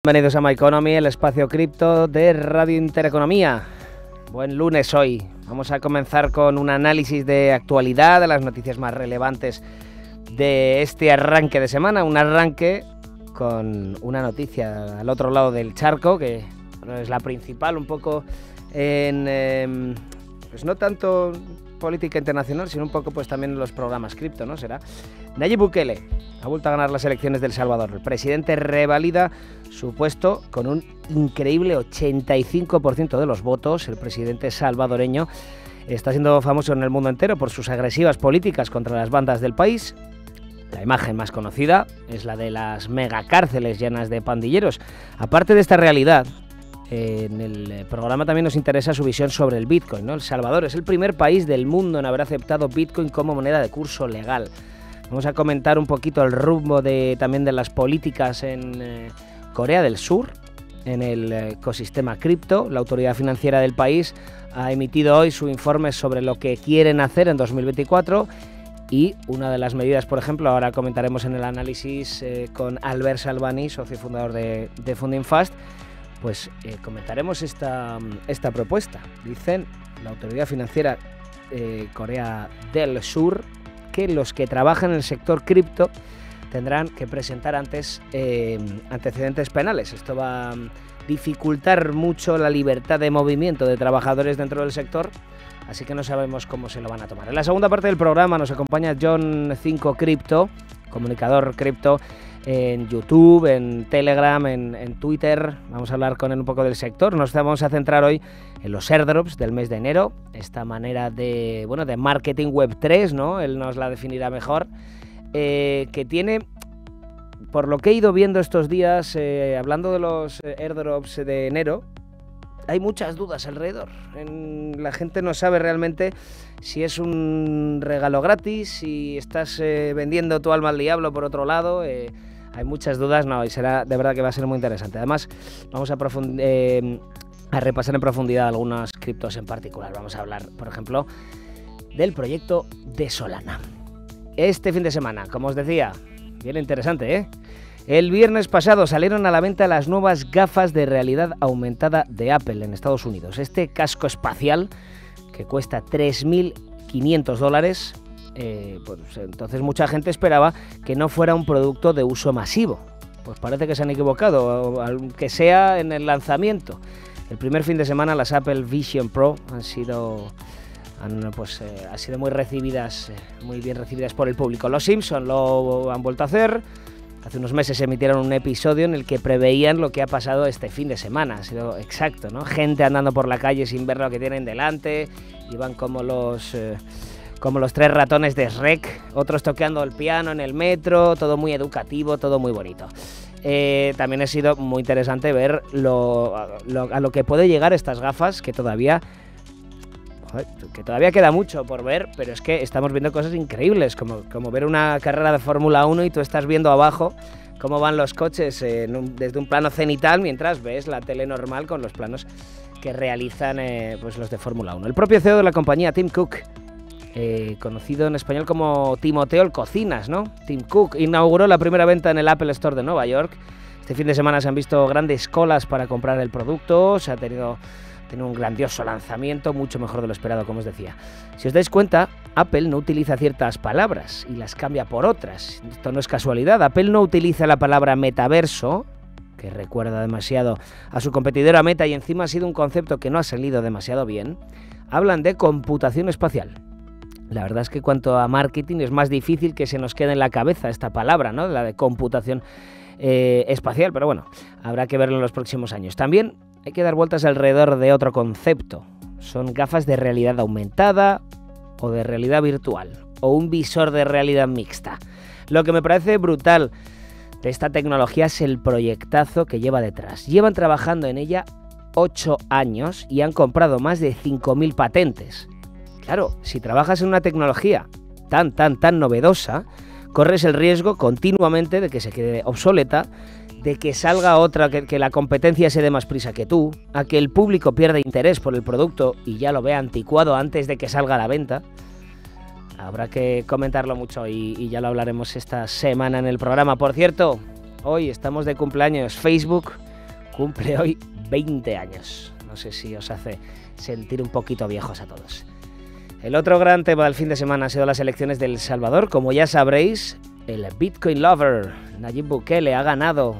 Bienvenidos a My Economy, el espacio cripto de Radio Intereconomía. Buen lunes hoy. Vamos a comenzar con un análisis de actualidad, de las noticias más relevantes de este arranque de semana. Un arranque con una noticia al otro lado del charco, que es la principal un poco en... pues no tanto política internacional, sino un poco pues también en los programas cripto, ¿no? Será Nayib Bukele ha vuelto a ganar las elecciones de El Salvador. El presidente revalida su puesto con un increíble 85% de los votos. El presidente salvadoreño está siendo famoso en el mundo entero por sus agresivas políticas contra las bandas del país. La imagen más conocida es la de las megacárceles llenas de pandilleros. Aparte de esta realidad, en el programa también nos interesa su visión sobre el Bitcoin, ¿no? El Salvador es el primer país del mundo en haber aceptado Bitcoin como moneda de curso legal. Vamos a comentar un poquito el rumbo también de las políticas en Corea del Sur, en el ecosistema cripto. La autoridad financiera del país ha emitido hoy su informe sobre lo que quieren hacer en 2024 y una de las medidas, por ejemplo, ahora comentaremos en el análisis con Albert Salvani, socio fundador de Funding Fast, pues comentaremos esta propuesta. Dicen la autoridad financiera Corea del Sur que los que trabajan en el sector cripto tendrán que presentar antes antecedentes penales. Esto va a dificultar mucho la libertad de movimiento de trabajadores dentro del sector, así que no sabemos cómo se lo van a tomar. En la segunda parte del programa nos acompaña John 5 Crypto, comunicador cripto en YouTube, en Telegram, en Twitter. Vamos a hablar con él un poco del sector. Nos vamos a centrar hoy en los airdrops del mes de enero, esta manera de marketing web 3, ¿no? Él nos la definirá mejor, que tiene, por lo que he ido viendo estos días, hablando de los airdrops de enero, hay muchas dudas alrededor. La gente no sabe realmente si es un regalo gratis, si estás vendiendo tu alma al diablo por otro lado. Hay muchas dudas, no, y será, de verdad que va a ser muy interesante. Además, vamos a repasar en profundidad algunas criptos en particular. Vamos a hablar, por ejemplo, del proyecto de Solana. Este fin de semana, como os decía, bien interesante, ¿eh? El viernes pasado salieron a la venta las nuevas gafas de realidad aumentada de Apple en Estados Unidos. Este casco espacial, que cuesta $3.500, pues entonces mucha gente esperaba que no fuera un producto de uso masivo. Pues parece que se han equivocado, aunque sea en el lanzamiento. El primer fin de semana las Apple Vision Pro han sido muy bien recibidas por el público. Los Simpson lo han vuelto a hacer. Hace unos meses emitieron un episodio en el que preveían lo que ha pasado este fin de semana. Ha sido exacto, ¿no? Gente andando por la calle sin ver lo que tienen delante. Iban como los tres ratones de Shrek. Otros tocando el piano en el metro. Todo muy educativo, todo muy bonito. También ha sido muy interesante ver a lo que puede llegar estas gafas, que todavía queda mucho por ver, pero es que estamos viendo cosas increíbles, como ver una carrera de Fórmula 1 y tú estás viendo abajo cómo van los coches desde un plano cenital, mientras ves la tele normal con los planos que realizan pues los de Fórmula 1. El propio CEO de la compañía, Tim Cook, conocido en español como Timoteo el Cocinas, ¿no? Tim Cook inauguró la primera venta en el Apple Store de Nueva York. Este fin de semana se han visto grandes colas para comprar el producto. Se ha tenido un grandioso lanzamiento, mucho mejor de lo esperado, como os decía. Si os dais cuenta, Apple no utiliza ciertas palabras y las cambia por otras. Esto no es casualidad. Apple no utiliza la palabra metaverso, que recuerda demasiado a su competidora Meta, y encima ha sido un concepto que no ha salido demasiado bien. Hablan de computación espacial. La verdad es que cuanto a marketing es más difícil que se nos quede en la cabeza esta palabra, ¿no? La de computación espacial, pero bueno, habrá que verlo en los próximos años. También hay que dar vueltas alrededor de otro concepto. Son gafas de realidad aumentada o de realidad virtual o un visor de realidad mixta. Lo que me parece brutal de esta tecnología es el proyectazo que lleva detrás. Llevan trabajando en ella 8 años y han comprado más de 5.000 patentes. Claro, si trabajas en una tecnología tan novedosa, corres el riesgo continuamente de que se quede obsoleta, de que salga otra, que la competencia se dé más prisa que tú, a que el público pierda interés por el producto y ya lo vea anticuado antes de que salga a la venta. Habrá que comentarlo mucho y ya lo hablaremos esta semana en el programa. Por cierto, hoy estamos de cumpleaños. Facebook cumple hoy 20 años. No sé si os hace sentir un poquito viejos a todos. El otro gran tema del fin de semana ha sido las elecciones de El Salvador. Como ya sabréis, el Bitcoin Lover, Nayib Bukele, ha ganado.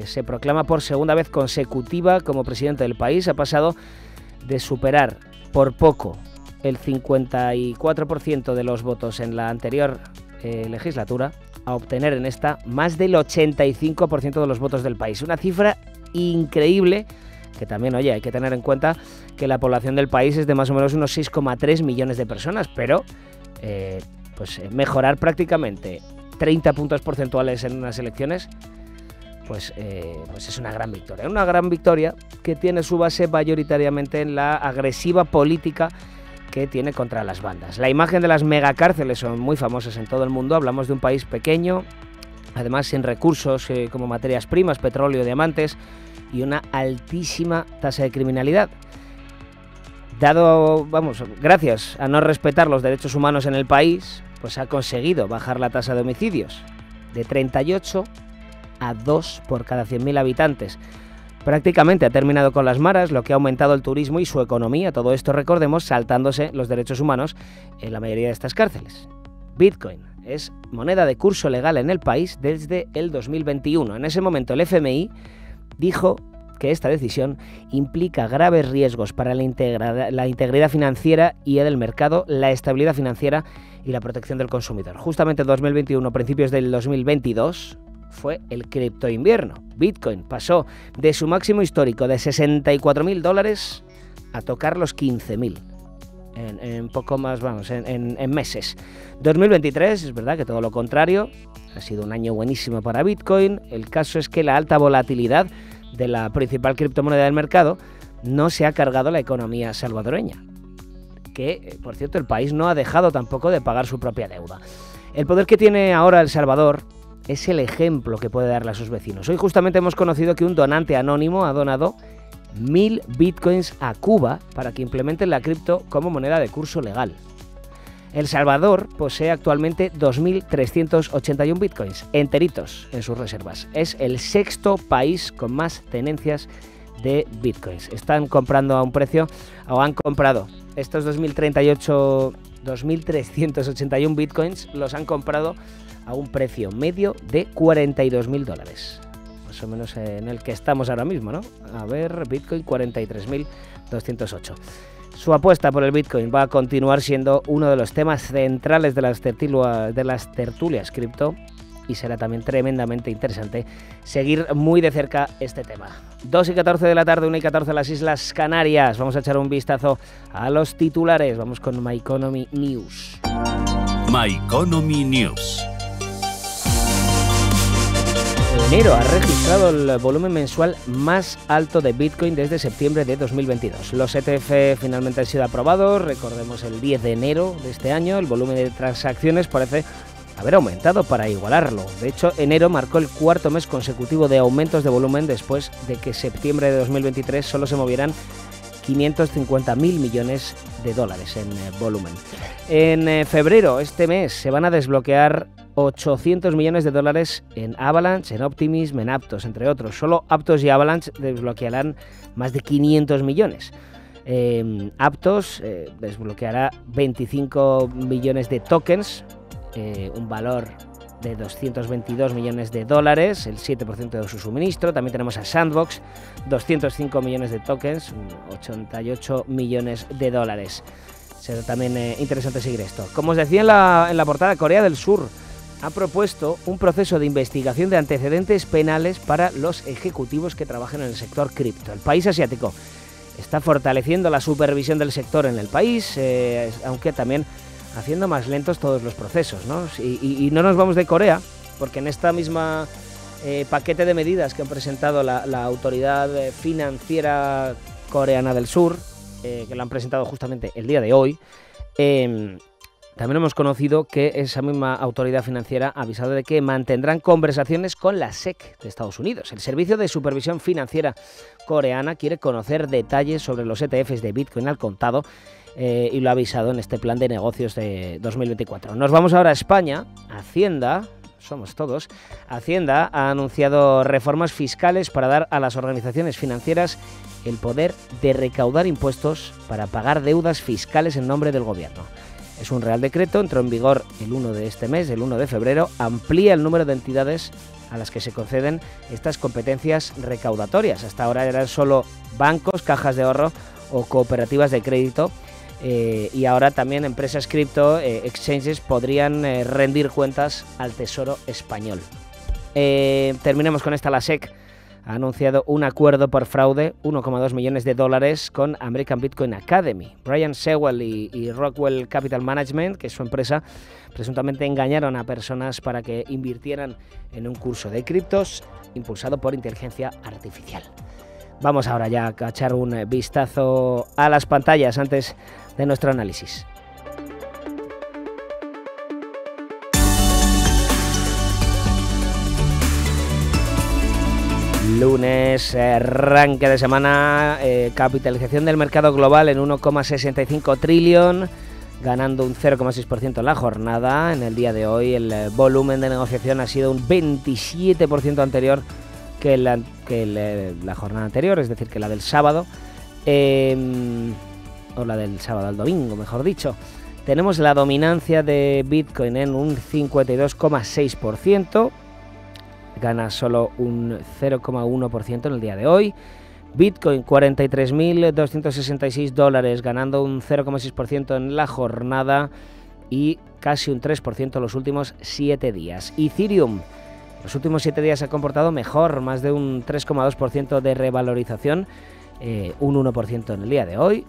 Se proclama por segunda vez consecutiva como presidente del país. Ha pasado de superar por poco el 54% de los votos en la anterior legislatura a obtener en esta más del 85% de los votos del país. Una cifra increíble que también, oye, hay que tener en cuenta que la población del país es de más o menos unos 6,3 millones de personas, pero mejorar prácticamente 30 puntos porcentuales en unas elecciones, pues es una gran victoria. Una gran victoria que tiene su base mayoritariamente en la agresiva política que tiene contra las bandas. La imagen de las megacárceles son muy famosas en todo el mundo. Hablamos de un país pequeño, además sin recursos como materias primas, petróleo, diamantes, y una altísima tasa de criminalidad. Gracias a no respetar los derechos humanos en el país, pues ha conseguido bajar la tasa de homicidios de 38 a 2 por cada 100.000 habitantes. Prácticamente ha terminado con las maras, lo que ha aumentado el turismo y su economía. Todo esto, recordemos, saltándose los derechos humanos en la mayoría de estas cárceles. Bitcoin es moneda de curso legal en el país desde el 2021. En ese momento el FMI dijo que esta decisión implica graves riesgos para la integridad financiera y del mercado, la estabilidad financiera y la protección del consumidor. Justamente en 2021, principios del 2022, fue el cripto invierno. Bitcoin pasó de su máximo histórico de $64.000 a tocar los 15.000. En poco más, en meses. 2023, es verdad que todo lo contrario, ha sido un año buenísimo para Bitcoin. El caso es que la alta volatilidad de la principal criptomoneda del mercado no se ha cargado la economía salvadoreña, que, por cierto, el país no ha dejado tampoco de pagar su propia deuda. El poder que tiene ahora El Salvador es el ejemplo que puede darle a sus vecinos. Hoy justamente hemos conocido que un donante anónimo ha donado 1.000 bitcoins a Cuba para que implementen la cripto como moneda de curso legal. El Salvador posee actualmente 2.381 bitcoins enteritos en sus reservas. Es el sexto país con más tenencias de bitcoins. Están comprando a un precio, o han comprado estos 2.381 bitcoins, los han comprado a un precio medio de $42.000. Más o menos en el que estamos ahora mismo, ¿no? A ver, Bitcoin 43.208. Su apuesta por el Bitcoin va a continuar siendo uno de los temas centrales de las tertulias cripto, y será también tremendamente interesante seguir muy de cerca este tema. 2:14 de la tarde, 1:14 en las Islas Canarias. Vamos a echar un vistazo a los titulares. Vamos con My Economy News. My Economy News. Enero ha registrado el volumen mensual más alto de Bitcoin desde septiembre de 2022. Los ETF finalmente han sido aprobados, recordemos el 10 de enero de este año. El volumen de transacciones parece haber aumentado para igualarlo. De hecho, enero marcó el cuarto mes consecutivo de aumentos de volumen después de que septiembre de 2023 solo se movieran 550.000 millones de dólares en volumen. En febrero, este mes, se van a desbloquear 800 millones de dólares en Avalanche, en Optimism, en Aptos, entre otros. Solo Aptos y Avalanche desbloquearán más de 500 millones. Aptos desbloqueará 25 millones de tokens, un valor de 222 millones de dólares, el 7% de su suministro. También tenemos a Sandbox, 205 millones de tokens, 88 millones de dólares. Será también interesante seguir esto. Como os decía en la portada, Corea del Sur ha propuesto un proceso de investigación de antecedentes penales para los ejecutivos que trabajan en el sector cripto. El país asiático está fortaleciendo la supervisión del sector en el país, aunque también haciendo más lentos todos los procesos, ¿no? Y no nos vamos de Corea, porque en esta misma paquete de medidas que han presentado la autoridad financiera coreana del sur, que lo han presentado justamente el día de hoy, también hemos conocido que esa misma autoridad financiera ha avisado de que mantendrán conversaciones con la SEC de Estados Unidos. El Servicio de Supervisión Financiera coreana quiere conocer detalles sobre los ETFs de Bitcoin al contado y lo ha avisado en este plan de negocios de 2024. Nos vamos ahora a España. Hacienda somos todos, Hacienda ha anunciado reformas fiscales para dar a las organizaciones financieras el poder de recaudar impuestos para pagar deudas fiscales en nombre del gobierno. Es un Real Decreto, entró en vigor el 1 de este mes, el 1 de febrero, amplía el número de entidades a las que se conceden estas competencias recaudatorias. Hasta ahora eran solo bancos, cajas de ahorro o cooperativas de crédito, y ahora también empresas cripto, exchanges, podrían rendir cuentas al Tesoro español. Terminemos con esta. La SEC ha anunciado un acuerdo por fraude, 1,2 millones de dólares, con American Bitcoin Academy. Brian Sewell y Rockwell Capital Management, que es su empresa, presuntamente engañaron a personas para que invirtieran en un curso de criptos impulsado por inteligencia artificial. Vamos ahora ya a echar un vistazo a las pantallas antes de nuestro análisis. Lunes, arranque de semana, capitalización del mercado global en 1,65 trillón, ganando un 0,6% en la jornada. En el día de hoy el volumen de negociación ha sido un 27% anterior que la jornada anterior, es decir, que la del sábado, o la del sábado al domingo, mejor dicho. Tenemos la dominancia de Bitcoin en un 52,6%, gana solo un 0,1% en el día de hoy. Bitcoin 43.266 dólares, ganando un 0,6% en la jornada y casi un 3% en los últimos 7 días. Ethereum, los últimos 7 días se ha comportado mejor, más de un 3,2% de revalorización, un 1% en el día de hoy.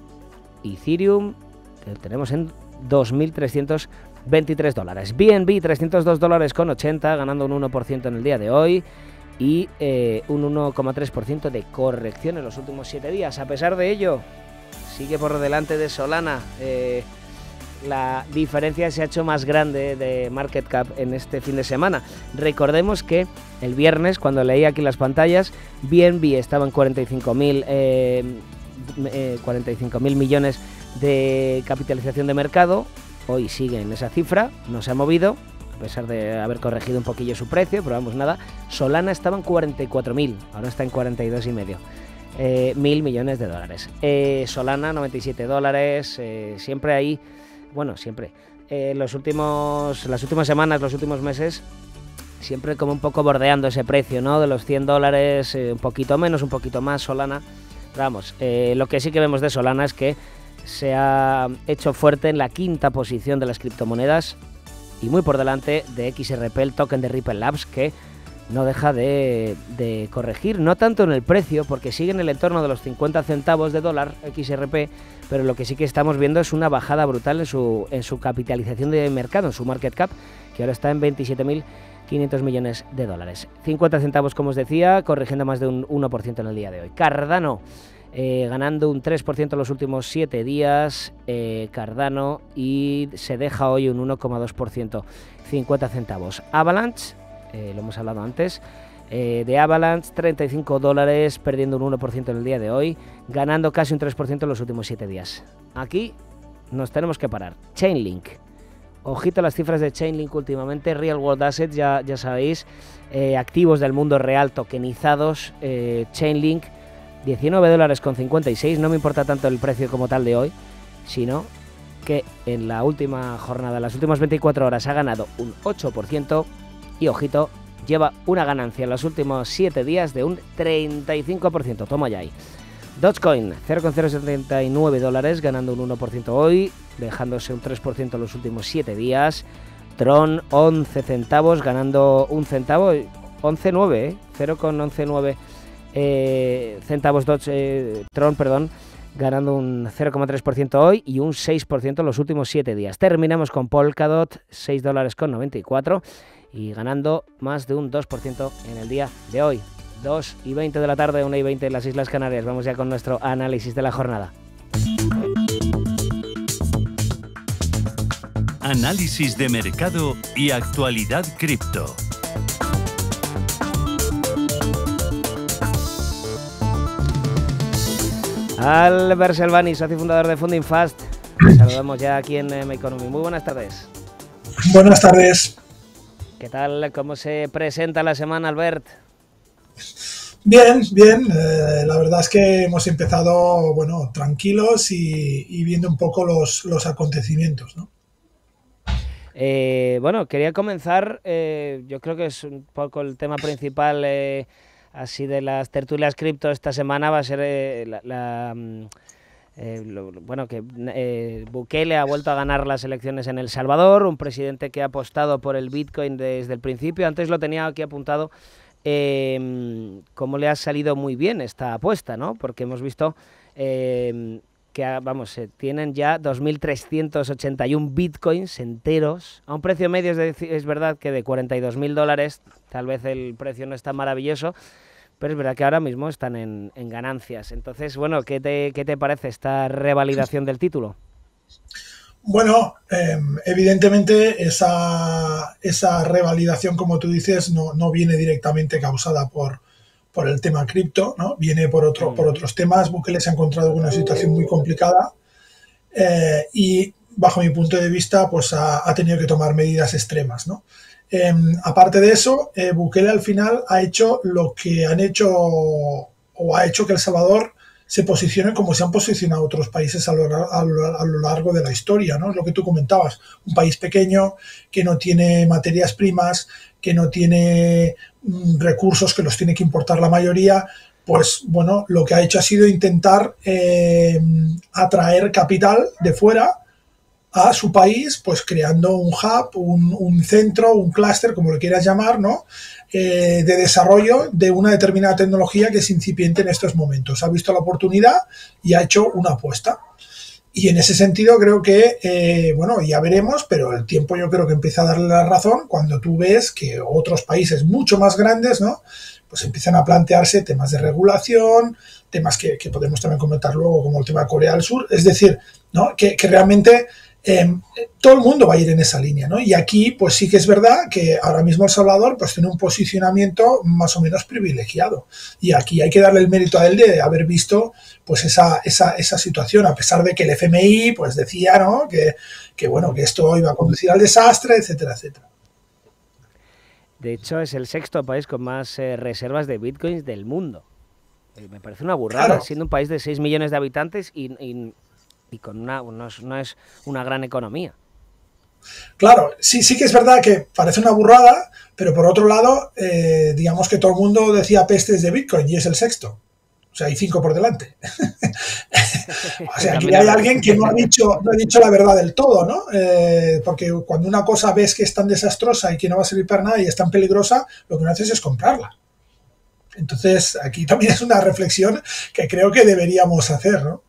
Ethereum, que tenemos en 2.323 dólares. BNB 302 dólares con 80, ganando un 1% en el día de hoy y un 1,3% de corrección en los últimos 7 días. A pesar de ello, sigue por delante de Solana. La diferencia se ha hecho más grande de market cap en este fin de semana. Recordemos que el viernes, cuando leí aquí las pantallas, BNB estaba en 45.000 millones de capitalización de mercado. Hoy sigue en esa cifra, no se ha movido, a pesar de haber corregido un poquillo su precio, pero vamos, nada. Solana estaba en 44.000, ahora está en 42,5 mil millones de dólares. Solana 97 dólares, siempre ahí, bueno, siempre. Las últimas semanas, los últimos meses, siempre como un poco bordeando ese precio, ¿no? De los 100 dólares, un poquito menos, un poquito más Solana. Pero vamos, lo que sí que vemos de Solana es que se ha hecho fuerte en la 5ª posición de las criptomonedas y muy por delante de XRP, el token de Ripple Labs, que no deja de corregir, no tanto en el precio, porque sigue en el entorno de los 50 centavos de dólar XRP, pero lo que sí que estamos viendo es una bajada brutal en su capitalización de mercado, en su market cap, que ahora está en 27.500 millones de dólares. 50 centavos, como os decía, corrigiendo más de un 1% en el día de hoy. Cardano, ganando un 3% en los últimos 7 días, Cardano, y se deja hoy un 1,2%, 50 centavos. Avalanche, lo hemos hablado antes, de Avalanche, 35 dólares, perdiendo un 1% en el día de hoy, ganando casi un 3% en los últimos 7 días. Aquí nos tenemos que parar. Chainlink, ojito a las cifras de Chainlink últimamente. Real World Assets, ya sabéis, activos del mundo real tokenizados. Chainlink, 19 dólares con 56, no me importa tanto el precio como tal de hoy, sino que en la última jornada, las últimas 24 horas, ha ganado un 8% y, ojito, lleva una ganancia en los últimos 7 días de un 35%, toma ya ahí. Dogecoin, 0,079 dólares, ganando un 1% hoy, dejándose un 3% en los últimos 7 días. Tron, 11 centavos, ganando un centavo, 11,9, 0,119 centavos Tron, perdón, ganando un 0,3% hoy y un 6% en los últimos 7 días. Terminamos con Polkadot, 6 dólares con 94 y ganando más de un 2% en el día de hoy. 2:20 de la tarde, 1:20 en las Islas Canarias. Vamos ya con nuestro análisis de la jornada. Análisis de mercado y actualidad cripto. Albert Selvani, socio fundador de Funding Fast. Saludamos ya aquí en My Economy. Muy buenas tardes. Buenas tardes. ¿Qué tal? ¿Cómo se presenta la semana, Albert? Bien, bien. La verdad es que hemos empezado, bueno, tranquilos y viendo un poco los acontecimientos, ¿no? Bueno, quería comenzar, yo creo que es un poco el tema principal así de las tertulias cripto esta semana va a ser bueno, que Bukele ha vuelto a ganar las elecciones en El Salvador, un presidente que ha apostado por el Bitcoin desde el principio. Antes lo tenía aquí apuntado, cómo le ha salido muy bien esta apuesta, ¿no? Porque hemos visto que, vamos, tienen ya 2.381 bitcoins enteros, a un precio medio, es verdad que de $42.000, tal vez el precio no es tan maravilloso, pero es verdad que ahora mismo están en ganancias. Entonces, bueno, ¿qué te parece esta revalidación del título? Bueno, evidentemente esa revalidación, como tú dices, no viene directamente causada por el tema cripto, ¿no? Viene por otros temas. Bukele se ha encontrado con una situación muy complicada y, bajo mi punto de vista, pues ha tenido que tomar medidas extremas, ¿no? Aparte de eso, Bukele al final ha hecho lo que han hecho o ha hecho que El Salvador se posicione como se han posicionado otros países a lo largo de la historia, ¿no? Es lo que tú comentabas, un país pequeño que no tiene materias primas, que no tiene recursos, que los tiene que importar la mayoría. Pues bueno, lo que ha hecho ha sido intentar atraer capital de fuera a su país, pues creando un hub, un centro, un clúster, como lo quieras llamar, ¿no? De desarrollo de una determinada tecnología que es incipiente en estos momentos. Ha visto la oportunidad y ha hecho una apuesta. Y en ese sentido creo que, bueno, ya veremos, pero el tiempo yo creo que empieza a darle la razón cuando tú ves que otros países mucho más grandes, ¿no? Pues empiezan a plantearse temas de regulación, temas que podemos también comentar luego, como el tema de Corea del Sur. Es decir, ¿no? que realmente todo el mundo va a ir en esa línea, ¿no? Y aquí, pues sí que es verdad que ahora mismo El Salvador pues tiene un posicionamiento más o menos privilegiado. Y aquí hay que darle el mérito a él de haber visto pues esa situación, a pesar de que el FMI pues decía, ¿no? que bueno, que esto iba a conducir al desastre, etcétera, etcétera. De hecho, es el sexto país con más reservas de bitcoins del mundo. Me parece una burrada, claro, siendo un país de 6 millones de habitantes y con no es una gran economía. Claro, sí que es verdad que parece una burrada, pero por otro lado, digamos que todo el mundo decía pestes de Bitcoin y es el sexto. O sea, hay 5 por delante. O sea, aquí hay alguien que no ha dicho la verdad del todo, ¿no? Porque cuando una cosa ves que es tan desastrosa y que no va a servir para nada y es tan peligrosa, lo que no haces es comprarla. Entonces, aquí también es una reflexión que creo que deberíamos hacer, ¿no?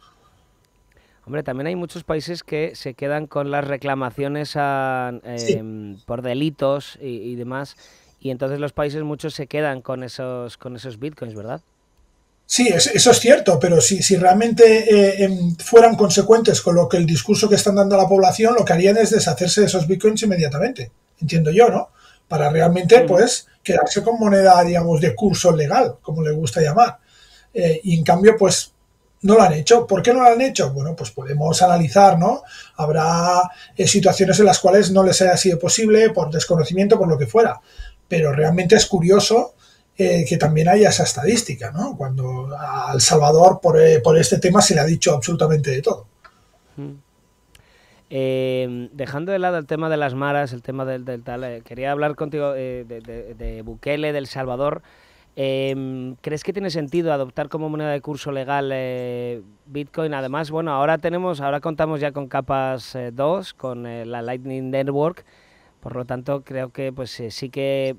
Hombre, también hay muchos países que se quedan con las reclamaciones por delitos y demás, y entonces los países muchos se quedan con esos bitcoins, ¿verdad? Sí, eso es cierto, pero si realmente fueran consecuentes con lo que el discurso que están dando a la población, lo que harían es deshacerse de esos bitcoins inmediatamente, entiendo yo, ¿no? Para realmente, pues, quedarse con moneda, digamos, de curso legal, como le gusta llamar. Y en cambio, pues, no lo han hecho. ¿Por qué no lo han hecho? Bueno, pues podemos analizar, ¿no? Habrá situaciones en las cuales no les haya sido posible por desconocimiento, por lo que fuera. Pero realmente es curioso que también haya esa estadística, ¿no? Cuando a El Salvador por este tema se le ha dicho absolutamente de todo. Dejando de lado el tema de las maras, el tema del tal, quería hablar contigo de Bukele, del Salvador. ¿Crees que tiene sentido adoptar como moneda de curso legal Bitcoin? Además, bueno, ahora contamos ya con capas 2, con la Lightning Network, por lo tanto creo que pues sí que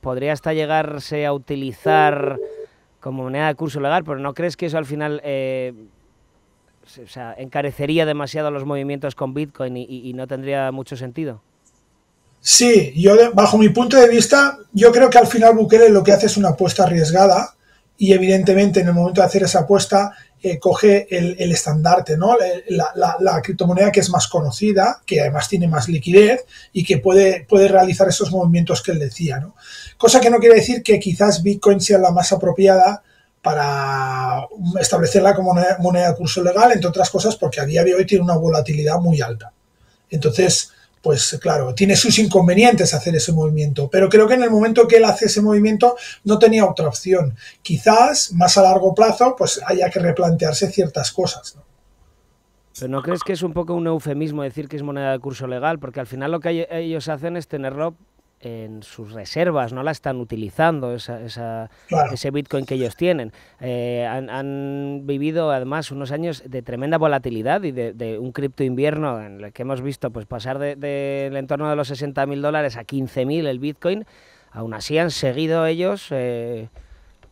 podría hasta llegarse a utilizar como moneda de curso legal, pero ¿no crees que eso al final encarecería demasiado los movimientos con Bitcoin y no tendría mucho sentido? Sí, bajo mi punto de vista, yo creo que al final Bukele lo que hace es una apuesta arriesgada y evidentemente en el momento de hacer esa apuesta coge el estandarte, ¿no? La criptomoneda que es más conocida, que además tiene más liquidez y que puede realizar esos movimientos que él decía, ¿no? Cosa que no quiere decir que quizás Bitcoin sea la más apropiada para establecerla como moneda de curso legal, entre otras cosas porque a día de hoy tiene una volatilidad muy alta. Entonces, pues claro, tiene sus inconvenientes hacer ese movimiento, pero creo que en el momento que él hace ese movimiento no tenía otra opción. Quizás más a largo plazo pues haya que replantearse ciertas cosas, ¿no? ¿Pero no crees que es un poco un eufemismo decir que es moneda de curso legal? Porque al final lo que ellos hacen es tenerlo en sus reservas, no la están utilizando, Claro. ese Bitcoin que ellos tienen. Han vivido además unos años de tremenda volatilidad y de un cripto invierno en el que hemos visto pues pasar del entorno de los $60.000 a 15.000 el Bitcoin. Aún así han seguido ellos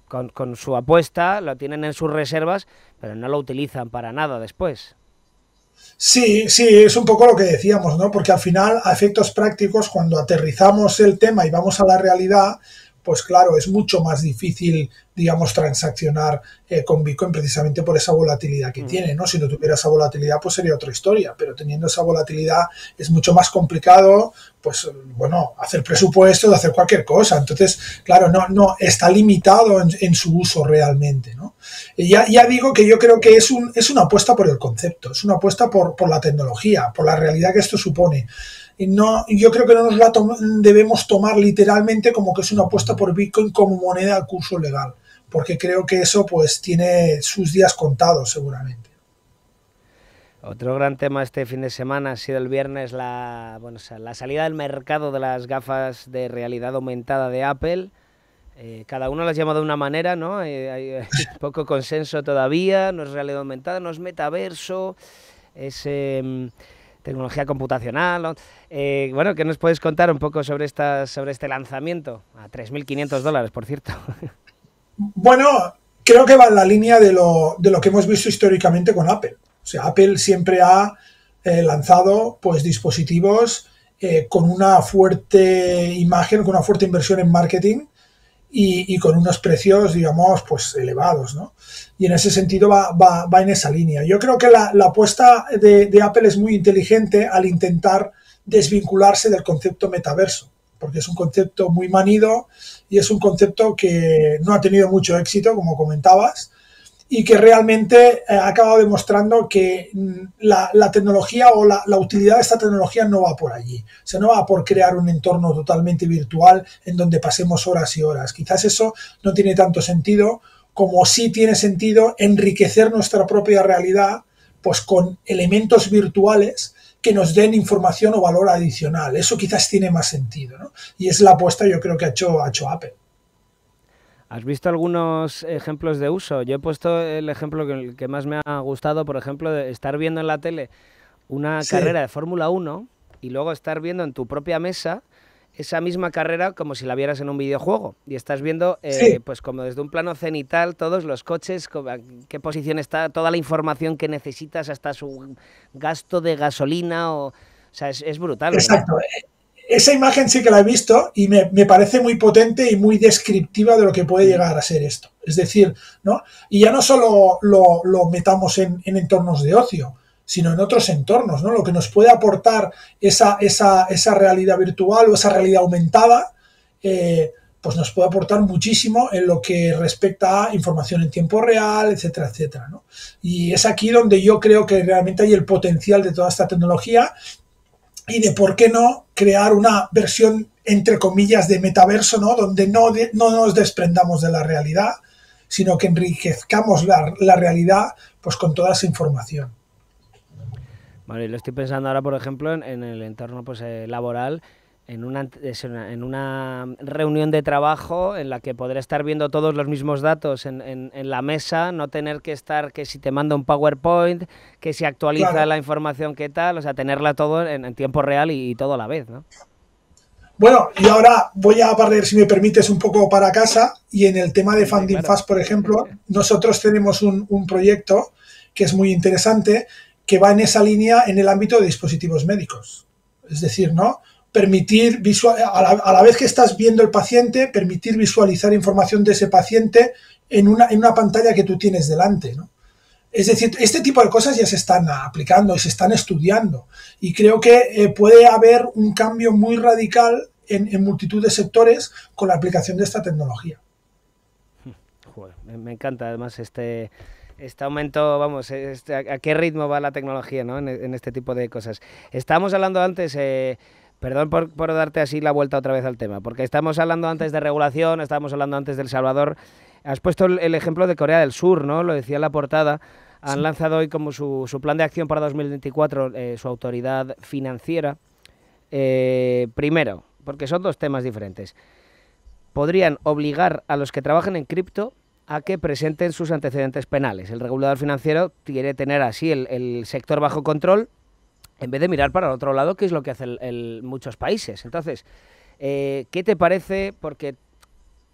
con su apuesta, lo tienen en sus reservas, pero no lo utilizan para nada después. Sí, sí, es un poco lo que decíamos, ¿no? Porque al final, a efectos prácticos, cuando aterrizamos el tema y vamos a la realidad, pues claro, es mucho más difícil, digamos, transaccionar con Bitcoin precisamente por esa volatilidad que tiene, ¿no? Si no tuviera esa volatilidad, pues sería otra historia, pero teniendo esa volatilidad es mucho más complicado, pues, bueno, hacer presupuestos, hacer cualquier cosa. Entonces, claro, no está limitado en su uso realmente, ¿no? Y ya digo que yo creo que es una apuesta por el concepto, es una apuesta por la tecnología, por la realidad que esto supone. No, yo creo que no nos la debemos tomar literalmente como que es una apuesta por Bitcoin como moneda de curso legal, porque creo que eso pues tiene sus días contados seguramente. Otro gran tema este fin de semana ha sido el viernes la salida del mercado de las gafas de realidad aumentada de Apple. Cada uno las llama de una manera, ¿no? Hay poco consenso todavía, no es realidad aumentada, no es metaverso, es tecnología computacional, ¿no? Bueno, ¿qué nos puedes contar un poco sobre este lanzamiento? A $3.500, por cierto. Bueno, creo que va en la línea de lo que hemos visto históricamente con Apple. O sea, Apple siempre ha lanzado pues dispositivos con una fuerte imagen, con una fuerte inversión en marketing y con unos precios, digamos, pues elevados, ¿no? Y en ese sentido va en esa línea. Yo creo que la apuesta de Apple es muy inteligente al intentar desvincularse del concepto metaverso, porque es un concepto muy manido y es un concepto que no ha tenido mucho éxito, como comentabas, y que realmente ha acabado demostrando que la tecnología o la utilidad de esta tecnología no va por allí. O sea, no va por crear un entorno totalmente virtual en donde pasemos horas y horas. Quizás eso no tiene tanto sentido como sí tiene sentido enriquecer nuestra propia realidad pues con elementos virtuales que nos den información o valor adicional. Eso quizás tiene más sentido, ¿no? Y es la apuesta yo creo que ha hecho Apple. ¿Has visto algunos ejemplos de uso? Yo he puesto el ejemplo que más me ha gustado, por ejemplo, de estar viendo en la tele una carrera de Fórmula 1 y luego estar viendo en tu propia mesa esa misma carrera como si la vieras en un videojuego. Y estás viendo, pues como desde un plano cenital, todos los coches, qué posición está, toda la información que necesitas, hasta su gasto de gasolina. O sea, es brutal, ¿verdad? Exacto. Esa imagen sí que la he visto y me parece muy potente y muy descriptiva de lo que puede llegar a ser esto. Es decir, ¿no? Y ya no solo lo metamos en entornos de ocio, sino en otros entornos, ¿no? Lo que nos puede aportar esa realidad virtual o esa realidad aumentada, pues nos puede aportar muchísimo en lo que respecta a información en tiempo real, etcétera, etcétera, ¿no? Y es aquí donde yo creo que realmente hay el potencial de toda esta tecnología y de por qué no crear una versión, entre comillas, de metaverso, ¿no? Donde no nos desprendamos de la realidad, sino que enriquezcamos la realidad pues con toda esa información. Bueno, y lo estoy pensando ahora, por ejemplo, en el entorno pues, laboral, en una reunión de trabajo en la que podré estar viendo todos los mismos datos en la mesa, no tener que estar, que si te manda un PowerPoint, que si actualiza la información, qué tal, o sea, tenerla todo en tiempo real y todo a la vez, ¿no? Bueno, y ahora voy a barrer, si me permites, un poco para casa, y en el tema de Funding Fast, por ejemplo, nosotros tenemos un proyecto que es muy interesante, que va en esa línea en el ámbito de dispositivos médicos. Es decir, ¿no? Permitir, a la vez que estás viendo el paciente, permitir visualizar información de ese paciente en una pantalla que tú tienes delante, ¿no? Es decir, este tipo de cosas ya se están aplicando y se están estudiando. Y creo que puede haber un cambio muy radical en multitud de sectores con la aplicación de esta tecnología. Joder, me encanta además este este aumento, vamos, a qué ritmo va la tecnología, ¿no? En este tipo de cosas. Estábamos hablando antes, perdón por darte así la vuelta otra vez al tema, porque estamos hablando antes de regulación, estábamos hablando antes de El Salvador. Has puesto el ejemplo de Corea del Sur, ¿no? Lo decía en la portada. Han lanzado hoy como su plan de acción para 2024, su autoridad financiera. Primero, porque son dos temas diferentes. Podrían obligar a los que trabajen en cripto a que presenten sus antecedentes penales. El regulador financiero quiere tener así el sector bajo control en vez de mirar para el otro lado, que es lo que hacen muchos países. Entonces, ¿qué te parece? Porque,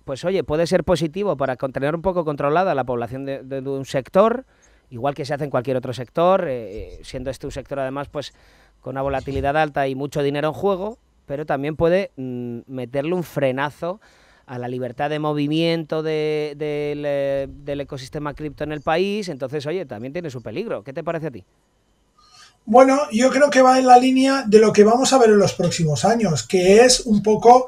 pues oye, puede ser positivo para tener un poco controlada la población de un sector, igual que se hace en cualquier otro sector, siendo este un sector además pues con una volatilidad alta y mucho dinero en juego, pero también puede meterle un frenazo a la libertad de movimiento del ecosistema cripto en el país. Entonces, oye, también tiene su peligro. ¿Qué te parece a ti? Bueno, yo creo que va en la línea de lo que vamos a ver en los próximos años, que es un poco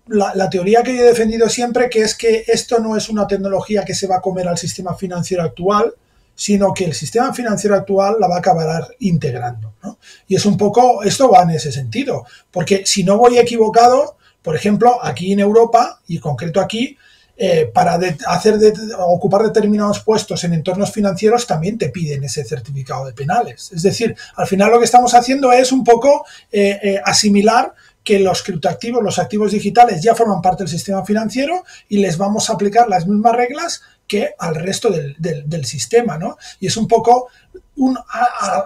la teoría que yo he defendido siempre, que es que esto no es una tecnología que se va a comer al sistema financiero actual, sino que el sistema financiero actual la va a acabar integrando, ¿no? Y es un poco, esto va en ese sentido, porque si no voy equivocado, por ejemplo, aquí en Europa, y concreto aquí, para ocupar determinados puestos en entornos financieros también te piden ese certificado de penales. Es decir, al final lo que estamos haciendo es un poco asimilar que los criptoactivos, los activos digitales ya forman parte del sistema financiero y les vamos a aplicar las mismas reglas que al resto del sistema, ¿no? Y es un poco,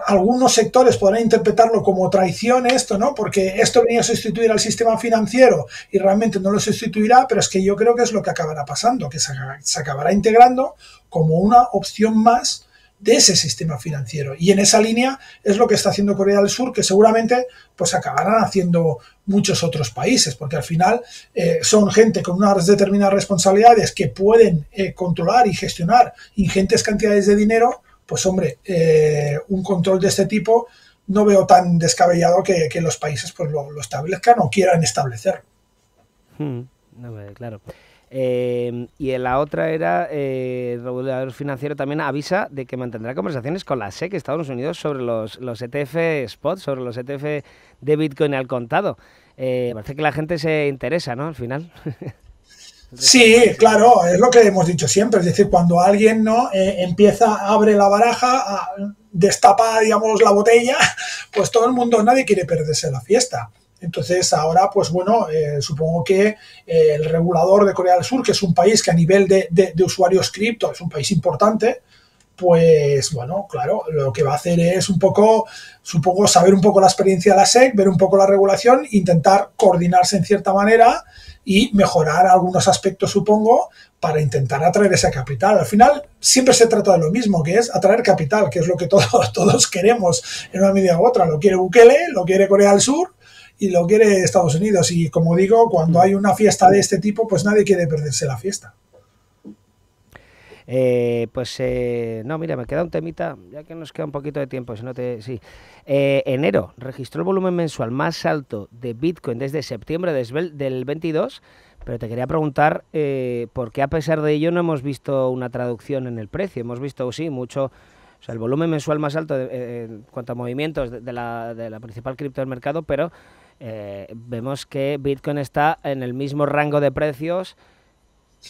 algunos sectores podrán interpretarlo como traición esto, ¿no? Porque esto venía a sustituir al sistema financiero y realmente no lo sustituirá, pero es que yo creo que es lo que acabará pasando, que se acabará integrando como una opción más de ese sistema financiero. Y en esa línea es lo que está haciendo Corea del Sur, que seguramente pues acabarán haciendo muchos otros países, porque al final son gente con unas determinadas responsabilidades que pueden controlar y gestionar ingentes cantidades de dinero. Pues hombre, un control de este tipo no veo tan descabellado que los países pues lo establezcan o quieran establecer. No, claro. Y la otra era, el regulador financiero también avisa de que mantendrá conversaciones con la SEC, Estados Unidos, sobre los ETF spot, sobre los ETF de Bitcoin al contado. Parece que la gente se interesa, ¿no? Al final. Sí, claro, es lo que hemos dicho siempre. Es decir, cuando alguien no abre la baraja, destapa, digamos, la botella, pues todo el mundo, nadie quiere perderse la fiesta. Entonces ahora, pues bueno, supongo que el regulador de Corea del Sur, que es un país que a nivel de usuarios cripto es un país importante, pues bueno, claro, lo que va a hacer es un poco, supongo, saber un poco la experiencia de la SEC, ver un poco la regulación, intentar coordinarse en cierta manera y mejorar algunos aspectos, supongo, para intentar atraer ese capital. Al final siempre se trata de lo mismo, que es atraer capital, que es lo que todos queremos en una medida u otra. Lo quiere Bukele, lo quiere Corea del Sur y lo quiere Estados Unidos. Y como digo, cuando hay una fiesta de este tipo, pues nadie quiere perderse la fiesta. No, mira, me queda un temita, ya que nos queda un poquito de tiempo, si no sí. Enero registró el volumen mensual más alto de Bitcoin desde septiembre del 22, pero te quería preguntar por qué a pesar de ello no hemos visto una traducción en el precio. Hemos visto, sí, mucho, o sea, el volumen mensual más alto en cuanto a movimientos de la principal cripto del mercado, pero vemos que Bitcoin está en el mismo rango de precios